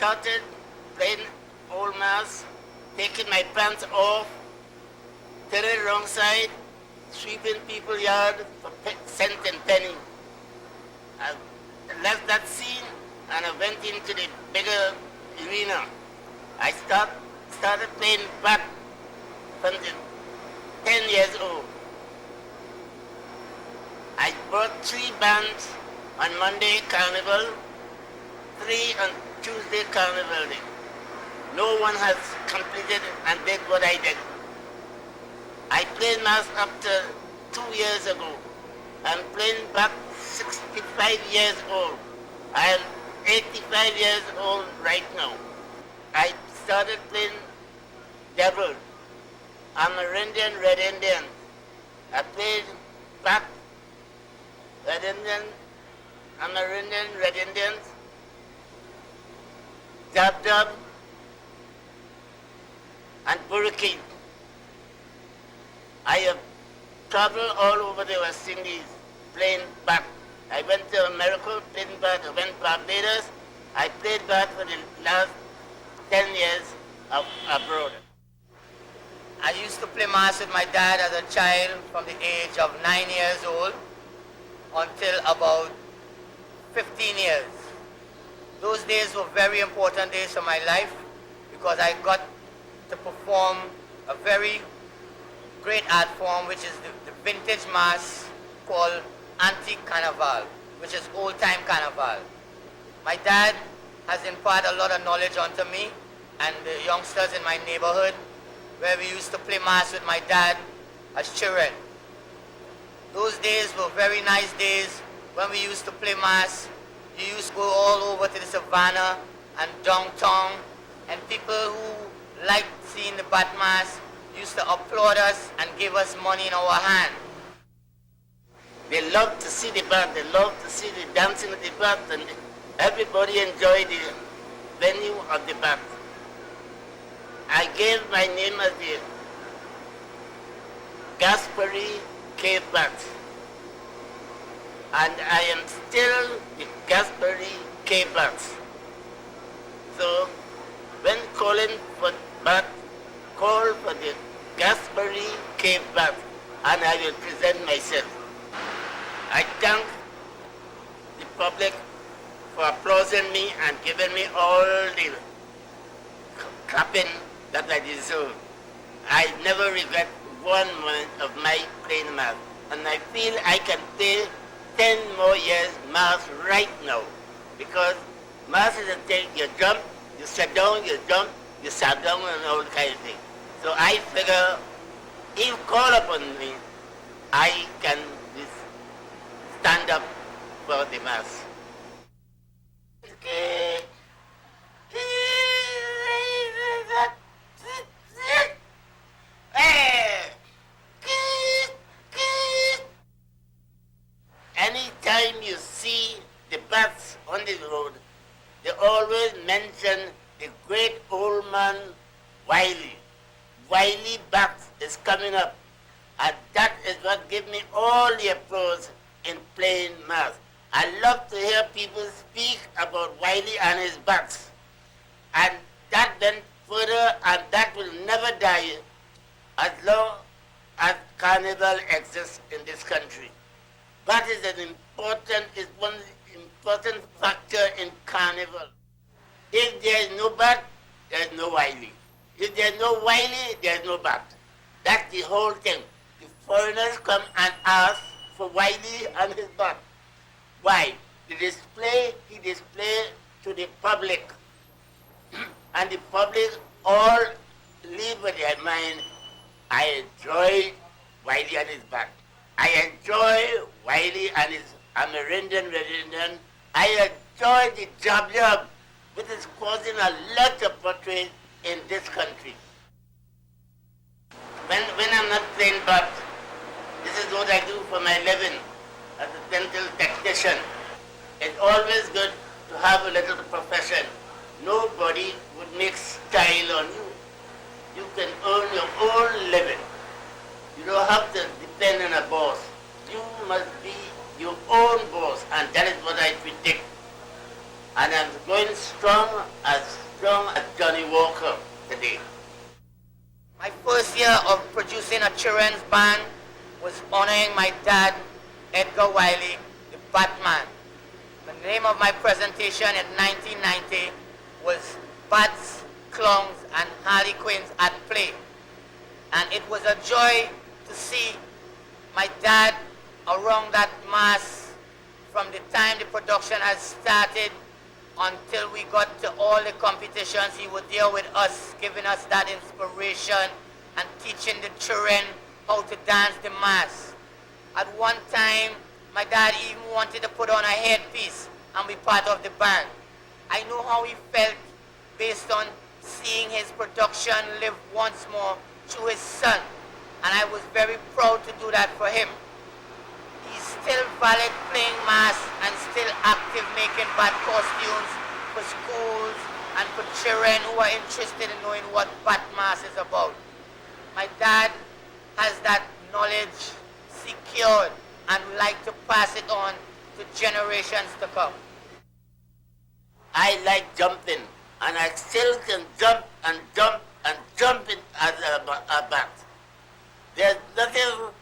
started playing old mass, taking my pants off, turning wrong side, sweeping people's yard for cent and penny. I left that scene and I went into the bigger arena. I started playing back from the 10 years old. I brought 3 bands on Monday Carnival, 3 on Tuesday Carnival Day. No one has completed and did what I did. I played mass up to 2 years ago. I'm playing back 65 years old. I am 85 years old right now. I started playing devil. I'm a Red Indian. I played back Red Indian, Amerindian, Red Indians, Dab, and Burricane. I have traveled all over the West Indies playing back. I went to America, played back. I went to Barbados. I played back for the last 10 years abroad. I used to play mass with my dad as a child from the age of 9 years old until about 15 years. Those days were very important days for my life because I got to perform a very great art form, which is the vintage mass called Antique Carnival, which is old-time carnival. My dad has imparted a lot of knowledge onto me and the youngsters in my neighborhood, where we used to play mass with my dad as children. Those days were very nice days when we used to play mass. You used to go all over to the savannah and downtown, and people who liked seeing the bat mass used to applaud us and give us money in our hand. They loved to see the bat, they loved to see the dancing of the bat, and everybody enjoyed the venue of the bat. I gave my name as the Gaspari Cave Bat, and I am still the Gaspari Cave Bat. So when calling for bat, call for the Gaspari Cave Bat, and I will present myself. I thank the public for applauding me and giving me all the clapping that I deserve. I never regret one moment of my playing mass, and I feel I can play 10 more years mass right now, because mass is a thing, you jump, you sit down, you jump, you sat down, and all kind of thing. So I figure, if you call upon me, I can stand up for the mass. Anytime you see the bats on the road, they always mention the great old man Wiley. Wiley Bat is coming up, and that is what gives me all the applause in playing mass. I love to hear people speak about Wiley and his bats, and that went further, and that will never die as long as Carnival exists in this country. Bat is one important factor in Carnival. If there is no bat, there is no Wiley. If there is no Wiley, there is no bat. That's the whole thing. The foreigners come and ask for Wiley and his bat. Why? He displayed to the public. And the public all leave with their mind, I enjoy Wiley and his bat. I enjoy Wiley and his Amerindian, Red Indian. I enjoy the job, which is causing a lot of portraits in this country. When I'm not playing bat, this is what I do for my living as a dental technician. It's always good to have a little profession. Nobody would make style on you. You can earn your own living. You don't have to depend on a boss. You must be your own boss, and that is what I predict. And I'm going strong as idea of producing a children's band was honoring my dad, Edgar Wiley, the Batman. The name of my presentation in 1990 was Bats, Clowns, and Harlequins at Play. And it was a joy to see my dad around that mass from the time the production had started until we got to all the competitions. He was there with us, giving us that inspiration and teaching the children how to dance the mass. At one time, my dad even wanted to put on a headpiece and be part of the band. I know how he felt based on seeing his production live once more through his son, and I was very proud to do that for him. He's still valid playing mass and still active making bad costumes for schools and for children who are interested in knowing what bat mass is about. My dad has that knowledge secured and would like to pass it on to generations to come. I like jumping, and I still can jump and jump and jump it as a bat. There's nothing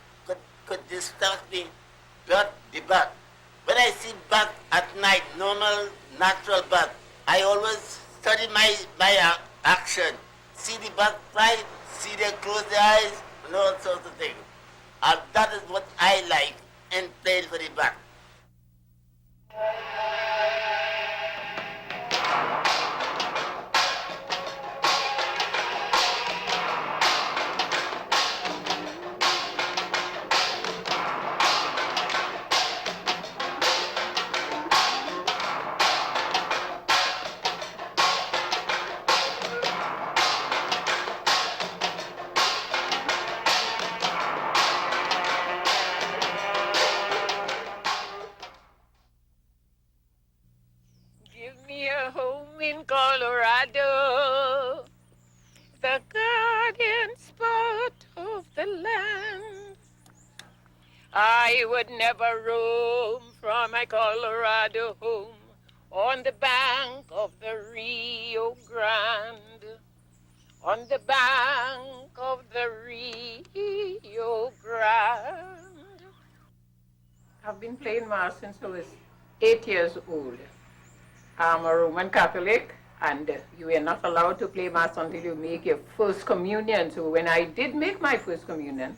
could distract me but the bat. When I see bat at night, normal, natural bat, I always study my action. See the bat fly, see them close their eyes, and all sorts of things. And that is what I like in playing for the bat. Colorado, the garden spot of the land. I would never roam from my Colorado home on the bank of the Rio Grande, on the bank of the Rio Grande. I've been playing mass since I was 8 years old. I'm a Roman Catholic, and you are not allowed to play mass until you make your first communion. So when I did make my first communion,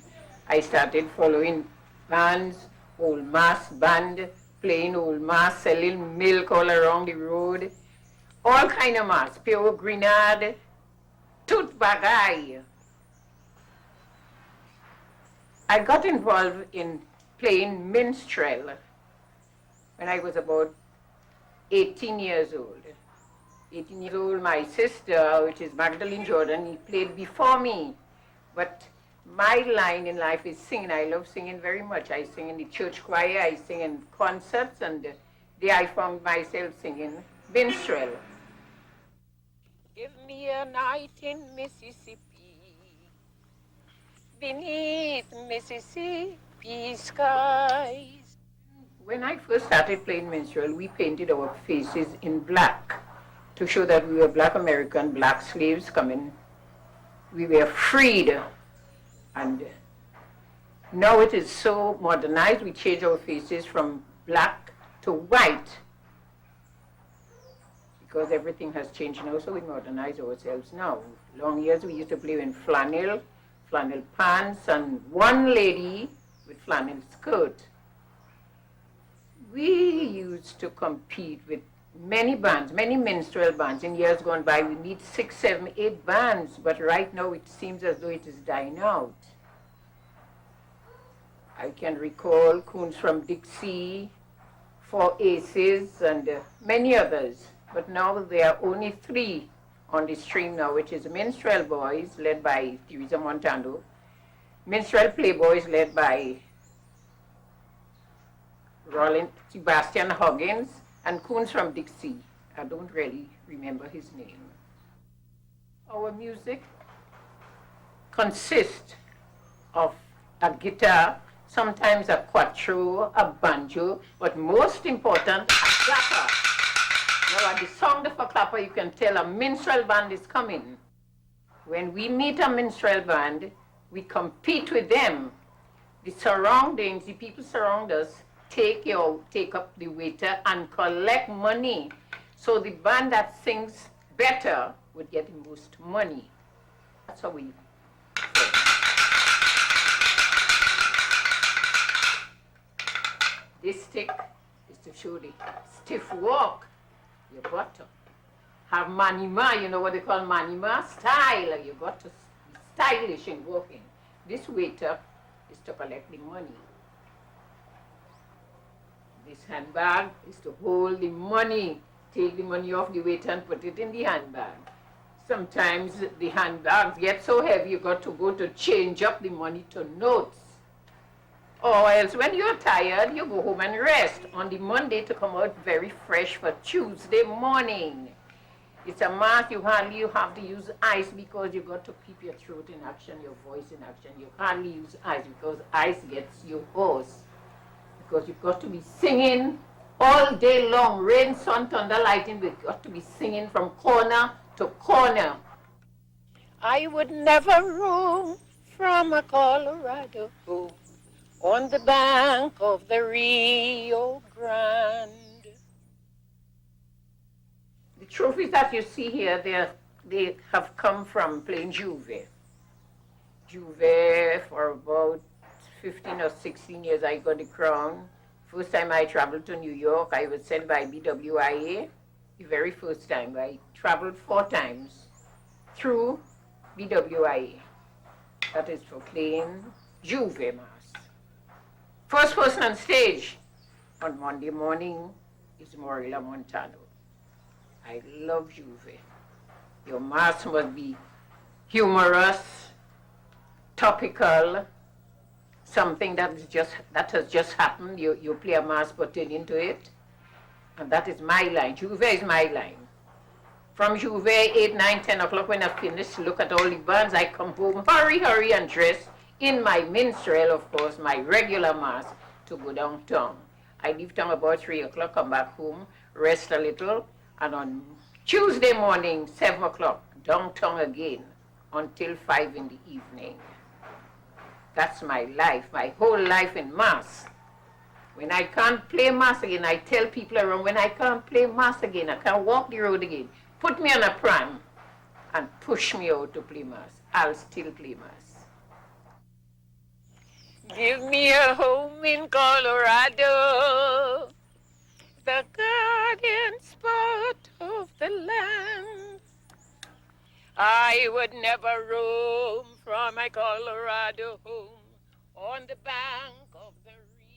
I started following bands, old mass band, playing old mass, selling milk all around the road, all kind of mass, pure grenade, tout bagay. I got involved in playing minstrel when I was about 18 years old. 18 years old, my sister, which is Magdalene Jordan, he played before me. But my line in life is singing. I love singing very much. I sing in the church choir, I sing in concerts, and there I found myself singing minstrel. Give me a night in Mississippi, beneath Mississippi skies. When I first started playing minstrel, we painted our faces in black to show that we were black American, black slaves coming. We were freed. And now it is so modernized, we change our faces from black to white because everything has changed now, so we modernize ourselves now. Long years we used to play in flannel pants, and one lady with flannel skirt. We used to compete with many bands, many minstrel bands. In years gone by, we need 6, 7, 8 bands, but right now it seems as though it is dying out. I can recall Coons from Dixie, Four Aces, and many others. But now there are only 3 on the string now, which is Minstrel Boys, led by Teresa Montano, Minstrel Playboys, led by Roland Sebastian Huggins, and Coons from Dixie. I don't really remember his name. Our music consists of a guitar, sometimes a quattro, a banjo, but most important, a clapper. Now at the sound of a clapper, you can tell a minstrel band is coming. When we meet a minstrel band, We compete with them. The surroundings, the people surround us, take up the waiter and collect money. So the band that sings better would get the most money. That's how we. This stick is to show the stiff walk. You got to have manima, you know what they call manima? Style. You got to be stylish in walking. This waiter is to collect the money. This handbag is to hold the money. Take the money off the waiter and put it in the handbag. Sometimes the handbags get so heavy you got to go to change up the money to notes. Or else when you're tired, you go home and rest on the Monday to come out very fresh for Tuesday morning. It's a math you have to use ice because you got to keep your throat in action, your voice in action. You hardly use ice because ice gets you hoarse. Because you've got to be singing all day long, rain, sun, thunder, lightning. We've got to be singing from corner to corner. I would never roam from a Colorado on the bank of the Rio Grande. The trophies that you see here, they have come from playing Juve. Juve, for about 15 or 16 years, I got the crown. First time I traveled to New York, I was sent by BWIA. The very first time, I traveled 4 times through BWIA. That is for playing Juve Mass. First person on stage on Monday morning is Morilla Montano. I love Juve. Your mass must be humorous, topical, something that has just happened. You play a mass pertaining into it. And that is my line. Juve is my line. From Juve, 8, 9, 10 o'clock, when I finish, look at all the bands, I come home, hurry, and dress in my minstrel, of course, my regular mass, to go downtown. I leave town about 3 o'clock, come back home, rest a little, and on Tuesday morning, 7 o'clock, downtown again, until 5 in the evening. That's my life, my whole life in mass. When I can't play mass again, I tell people around, when I can't play mass again, I can't walk the road again, put me on a pram and push me out to play mass. I'll still play mass. Give me a home in Colorado, the guardian spot of the land. I would never roam from my Colorado home on the bank of the Rio.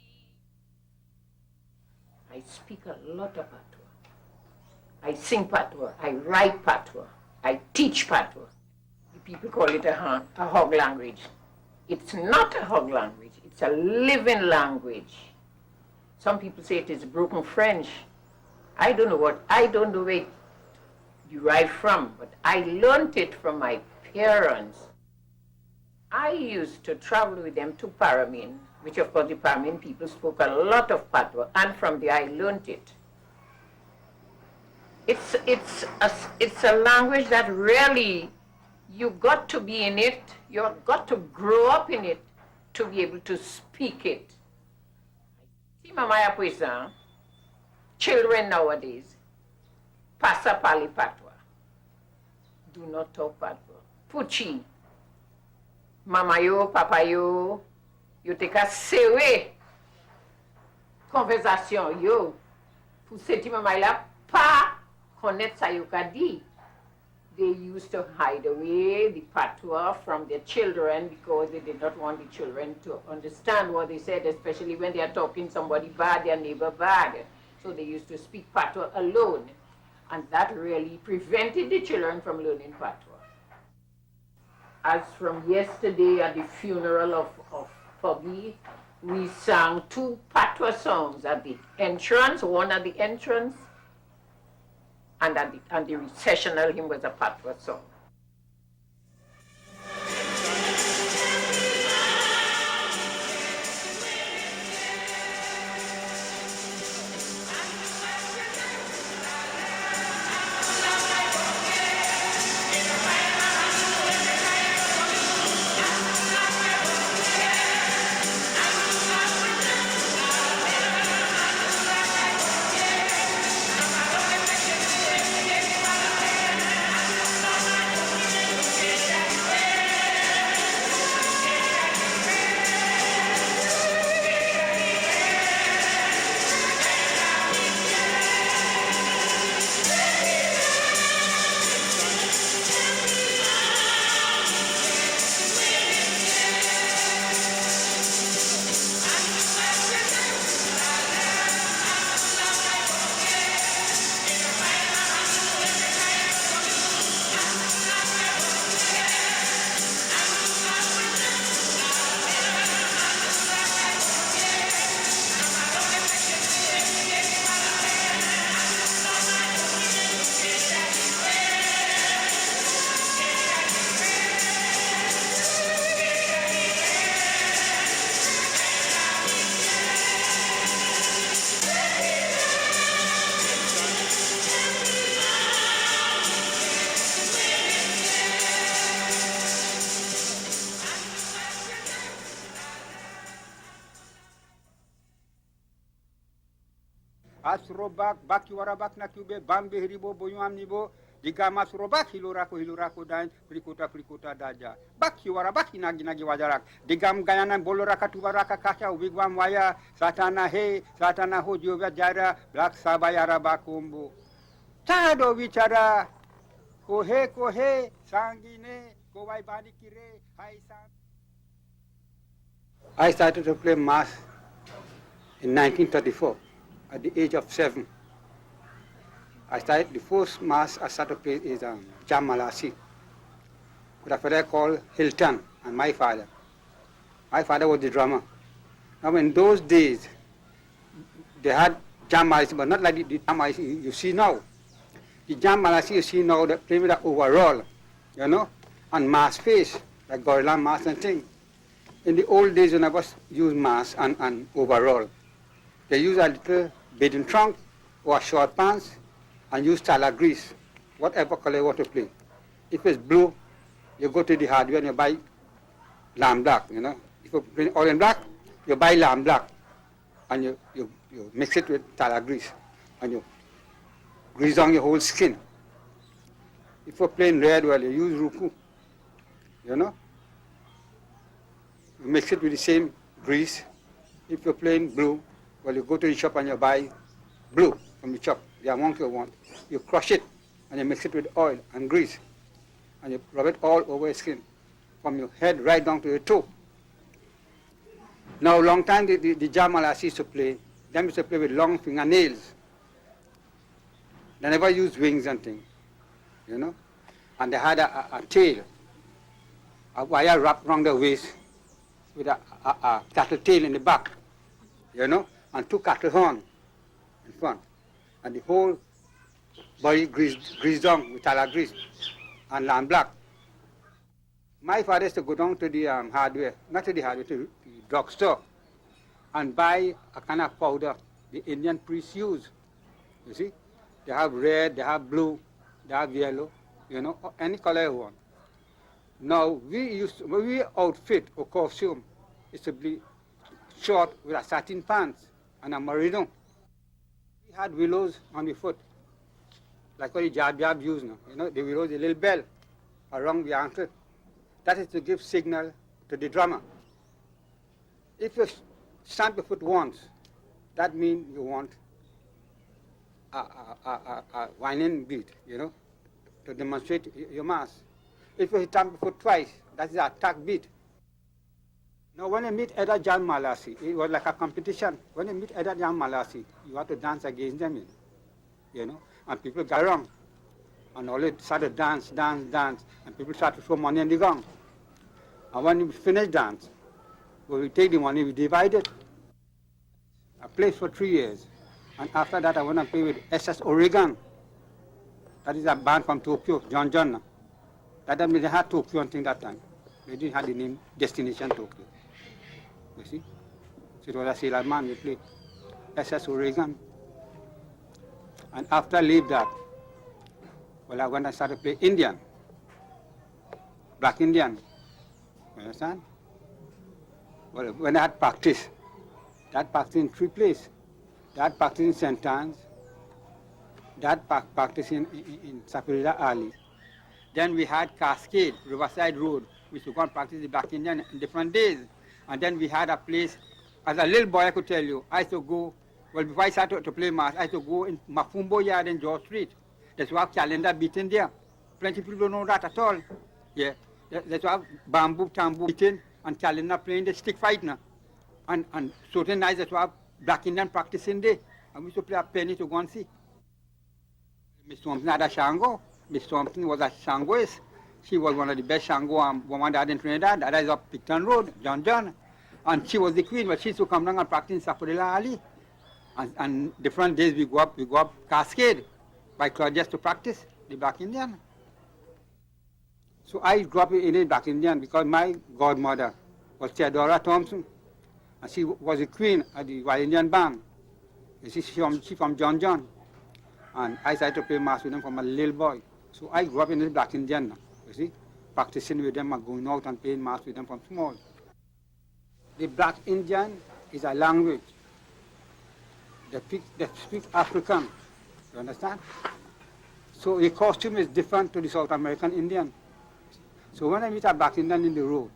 I speak a lot of patois. I sing patois. I write patois. I teach patois. The people call it a hog language. It's not a hog language. It's a living language. Some people say it is broken French. I don't know where it derived from, but I learned it from my parents. I used to travel with them to Paramin, which of course the Paramin people spoke a lot of patois, and from there I learned it. It's a language that really, you got to be in it, you've got to grow up in it to be able to speak it. See, Mama Puisan, children nowadays, pasa pali patois. Do not talk patois. Puchi, mama yo, papa yo, you take a serré conversation yo. Pour senti mama la pa connaître sa yo ka di. They used to hide away the patois from their children because they did not want the children to understand what they said, especially when they are talking somebody bad, their neighbor bad. So they used to speak patois alone. And that really prevented the children from learning patois. As from yesterday at the funeral of Foggy, we sang 2 patois songs at the entrance, one at the entrance, and the recessional hymn was a patois song. Asrobak, Bakiwarabak Nakube, Bambe Hiribo, Boyuam Nibo, Digamas Robak, Hilorako Dan, Prikota Daja. Bakiwarabak Nagi Wajarak, Digam Gayana, Boloraka Tubaraka Kasha, Wigwam Waya, Satana He, Satana Ho, Jova Jara, Black Sabayara Bakumbu. Tado Vichara, Kohe, Sangine, Kowai Badikire, Haisan. I started to play Mass in 1934 at the age of 7. The first Mass I started to play is Jam Malasi with a fellow called Hilton and my father. My father was the drummer. Now in those days, they had Jam Malasi, but not like the Jam Malasi you see now. The Jam Malasi you see now, they play with an overall, and mass face, like gorilla mask and thing. In the old days, when I was use mask and overall, they use a little bathing trunk or short pants and use tala grease, whatever color you want to play. If it's blue, you go to the hardware and you buy lamb black, If you play all in black, you buy lamb black and you mix it with tala grease and you grease on your whole skin. If you're playing red, well, you use ruku, You mix it with the same grease. If you're playing blue, well, you go to the shop and you buy blue from the shop, the amount you want. You crush it and you mix it with oil and grease. And you rub it all over your skin, from your head right down to your toe. Now, long time the Jamalas used to play, them used to play with long fingernails. They never used wings and things, And they had a tail, a wire wrapped around the waist with a cattle tail in the back, and 2 cattle horns in front. And the whole body greased down with tala grease and lamb black. My father used to go down to the hardware, not to the hardware, to the drugstore, and buy a kind of powder the Indian priests use. You see? They have red, they have blue, they have yellow, any color you want. Now, we outfit or costume is to be short with a satin pants and a merino. We had willows on the foot, like what the jab use now. The willows, a little bell around the ankle. That is to give signal to the drummer. If you stamp your foot once, that means you want a whining beat, to demonstrate your mass. If you stamp your foot twice, that is an attack beat. Now, when you meet other Jan Malasi, it was like a competition. When you meet other Jan Malasi, you have to dance against them, and people got around. And all it started dance, and people started to throw money in the gong. And when we finish dance, we take the money, we divide it. I played for 3 years. And after that, I went and played with SS Oregon. That is a band from Tokyo, John. That time they had Tokyo and thing that time. They didn't have the name Destination Tokyo. You see? So it was a sailor man we played. SS Oregon. And after I leave that, well, I went and started to play Indian. Black Indian. You understand? Well, when I had practice, that practice in 3 places. That practice in St. Anne's, that practice in Sapirila Alley. Then we had Cascade, Riverside Road, which we go and practice the Black Indian in different days. And then we had a place, as a little boy I could tell you, I used to go, well, before I started to play mass, I used to go in Mafumbo Yard in George Street. That's why calendar beating there. Plenty of people don't know that at all. Yeah, that's why bamboo, tambour beating and calendar playing the stick fight now. And certain nights that's why Black Indian practicing there. And we used to play a penny to go and see. Miss Thompson had a Shango. Miss Thompson was a Shangoist. She was one of the best Shango women that in Trinidad. That is up Picton Road, John. And she was the queen, but she used to come down and practice in Sapirila Alley. And different days we go up Cascade by Claudius to practice the Black Indian. So I grew up in the Black Indian because my godmother was Theodora Thompson. And she was the queen of the Wild Indian Band. You see, she from John. And I started to play mass with them from a little boy. So I grew up in the Black Indian, you see, practicing with them and going out and playing mass with them from small. The Black Indian is a language They speak African. You understand? So the costume is different to the South American Indian. So when I meet a black Indian in the road,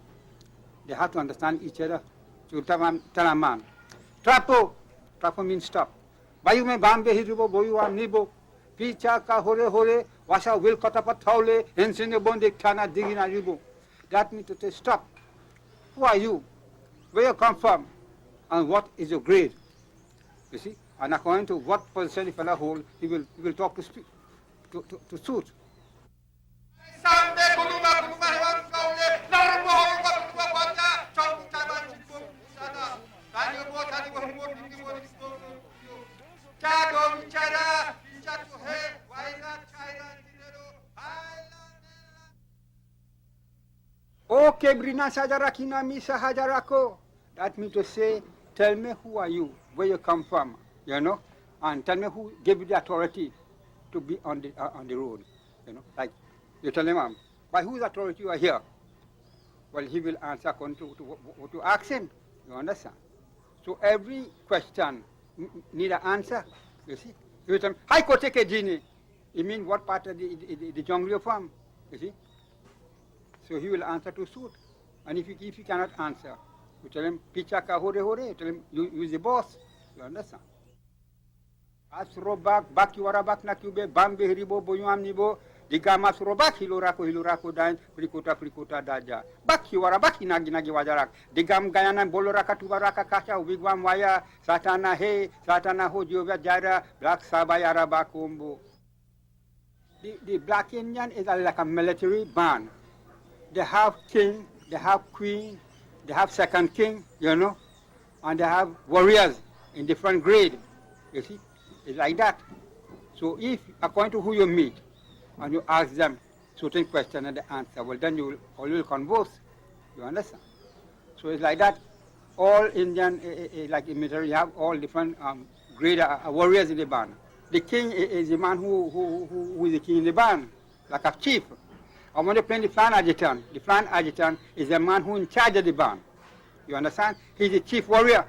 they have to understand each other. So tell a man, trapo, trapo means stop. Bayu me bambe hiribo boyu am nibo. Picha ka hore hore, washa will kotapa taule, ensine bonde tana digina ribo. That means to say stop. Who are you? Where you come from? And what is your grade? You see? And according to what position the fellow hold, he will talk to suit. Okay, Brina Sajarakina Misa Hajarako. That means to say, tell me who are you, where you come from, you know, and tell me who gave you the authority to be on the road, you know. Like you tell him, by whose authority you are here? Well, he will answer according to what you ask him. You understand? So every question need an answer. You see? You tell him, "Hi, Koteke Jini." You mean what part of the jungle you're from? You see? So he will answer to suit. And if he cannot answer, you tell him, "Picha ka hore hore." You tell him, "You is the boss." You understand? Asro bak yuara bak na kube bambe hiribo boyuam nibo digama suro bak hilorako dain prikota daja bak yuara bak hinagi wajarak digam gayana boloraka tubaraka kasha wigwam waya satana ho jova jara black sabayara bakumbo. The black Indian is like a military band. They have king, they have queen, they have second king, you know, and they have warriors in different grade. You see? It's like that. So if, according to who you meet, and you ask them certain question and they answer, well then you will converse. You understand? So it's like that. All Indian, like in military, you have all different grade warriors in the band. The king is the man who is the king in the band, like a chief. And when they play the flank adjutant is the man who is in charge of the band. You understand? He's the chief warrior.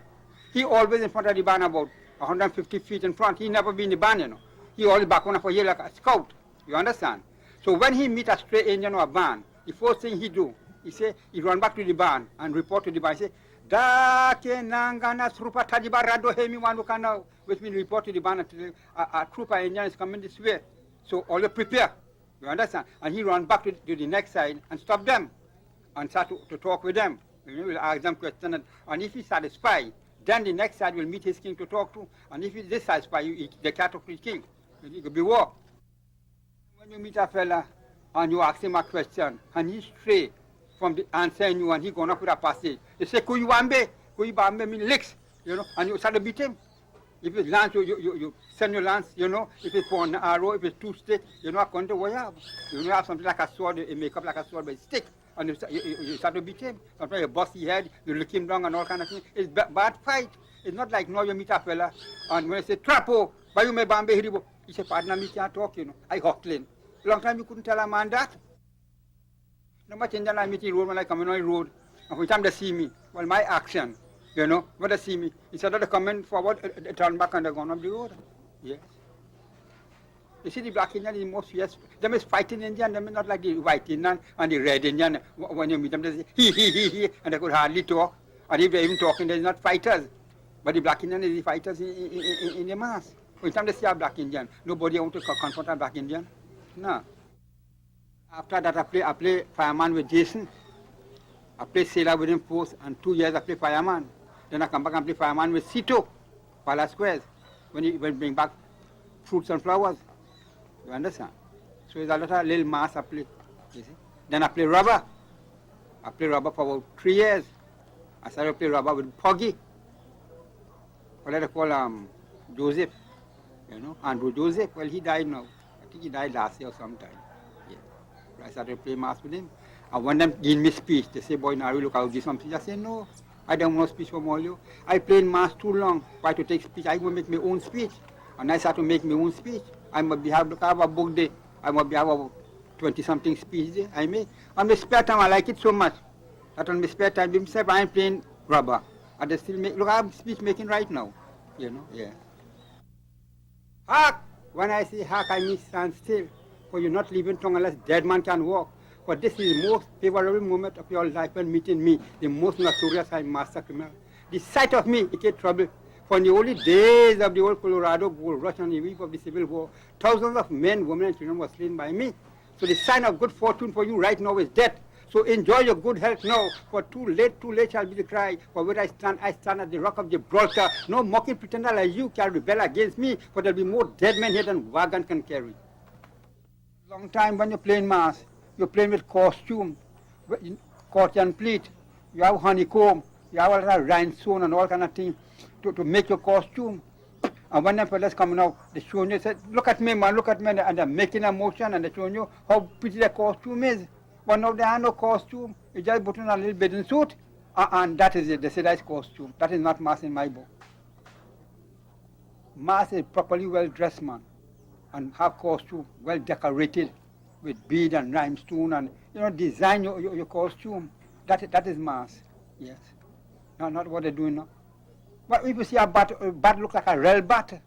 He always in front of the band about 150 feet in front. He never been in the band, you know. He always back on for a year like a scout. You understand? So when he meet a stray Indian or a band, the first thing he do, he run back to the band and report to the band. He say, "Da ke nangana srupa tajiba rado hemi wanukana," which means report to the band and tell them, a trooper Indian is coming this way. So all you prepare. You understand? And he run back to the next side and stop them and start to talk with them. He will ask them questions, and if he's satisfied, then the next side will meet his king to talk to. And if he's dissatisfied, they can't talk to his king. It could be war. When you meet a fella and you ask him a question, and he's straight from the answering you, and he gonna put a passage, you say, Kuyubambe means licks, you know, and you start to beat him. If it's lance, you send your lance, you know. If it's for an arrow, if it's 2 sticks, you know, according to what you have. You have something like a sword, you make up like a sword, but it's stick. And you start to beat him. Sometimes you bust his head, you look him down and all kind of things. It's bad fight. It's not like now you meet a fella, and when you say, "Trapo, bayu me bambe hiribo," he say, "Partner, me can't talk, you know. I hustling." Long time you couldn't tell a man that. No much Indian I meet in road when I come on the road, and every time they see me, well, my action, you know, when they see me, instead of they coming forward, they turn back and they go on the road. Yes. You see, the black Indian is the most fierce. Them is fighting Indian, them is not like the white Indian and the red Indian. When you meet them, they say, he, and they could hardly talk. And if they're even talking, they're not fighters. But the black Indian is the fighters in the mass. Every time they see a black Indian, nobody want to confront a black Indian. No. After that, I play fireman with Jason. I play sailor with him first, and 2 years I play fireman. Then I come back and play fireman with Sito, Pala Squares, when he bring back fruits and flowers. You understand? So it's a lot of little mass I play. You see? Then I play rubber. I play rubber for about 3 years. I started to play rubber with Poggy. What they call Joseph. You know, Andrew Joseph. Well, he died now. I think he died last year or sometime. Yeah. I started to play mass with him. And when them give me speech, they say, "Boy, now look, I'll give some speech." I say, "No, I don't want speech from all you. I played mass too long. Why to take speech? I will make my own speech." And I start to make my own speech. I must have a book day. I must have a 20-something speech day I make. On my spare time, I like it so much. That on my spare time, himself, I am playing rubber. And they still make, look, I'm speech making right now. You know, yeah. Hark! When I say hark, I mean stand still, for you're not leaving tongue unless dead man can walk. For this is the most favorable moment of your life when meeting me, the most notorious and master criminal. The sight of me, it gave trouble. For in the early days of the old Colorado gold rush on the eve of the Civil War, thousands of men, women, and children were slain by me. So the sign of good fortune for you right now is death. So enjoy your good health now, for too late shall be the cry. For where I stand at the rock of Gibraltar. No mocking pretender like you can rebel against me, for there'll be more dead men here than wagon can carry. Long time when you're playing mass, you're playing with costume, cotton pleat, you have honeycomb, you have all that rhinestone and all kind of things to make your costume. And when the fellas coming out, they showing you, said, look at me, man, look at me, and they're making a motion and they're showing you how pretty the costume is. But now they have no costume, you just put on a little bathing suit, and that is it, they say that's costume. That is not mass in my book. Mass is properly well-dressed man, and have costume well decorated with bead and rhinestone, and design your costume. That is mass, yes. No, not what they're doing now. But if you see a bat look like a real bat,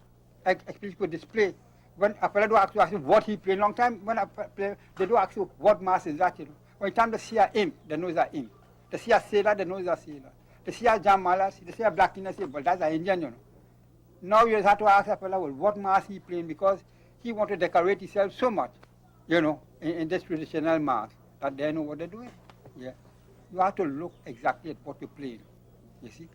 especially for display. When a fellow do ask you what he played, long time when I play, they do ask you what mass is that, When time they see a imp, they know it's an imp. They see a sailor, they know it's a sailor. They see a jamala, they see a black thing, they say, well, that's an Indian, Now you have to ask a fellow, well, what mass he playing, because he want to decorate himself so much, in this traditional mass, that they know what they're doing. Yeah. You have to look exactly at what you're playing, you see.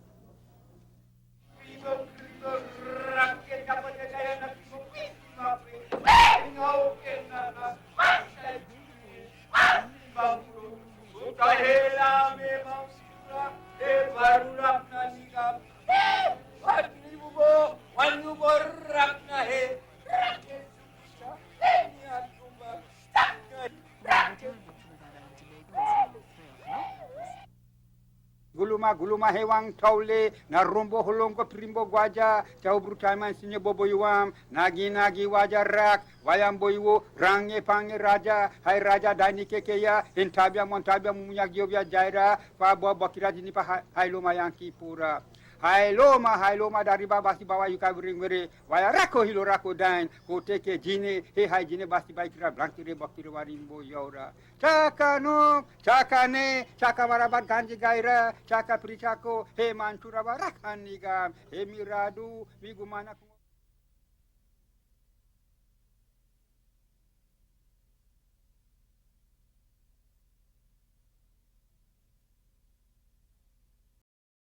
Guluma hewang taule na rumbo holongo primbo gwaja chau brutaiman sinye bobo yuam nagi wajarak wayam boywo range pange raja hai raja dani kekeya intabia montabia munya giobia jaira fa bo bakira jini pa hailo mayanki pura hailoma dari basi bawa yuka bring waya rako hilo rako dain ko teke jine he hai jine basi baikira blankire bakire warimbo yaura chakane marabat ganji gaira chaka prichako he mantura barakanigam he miradu migumana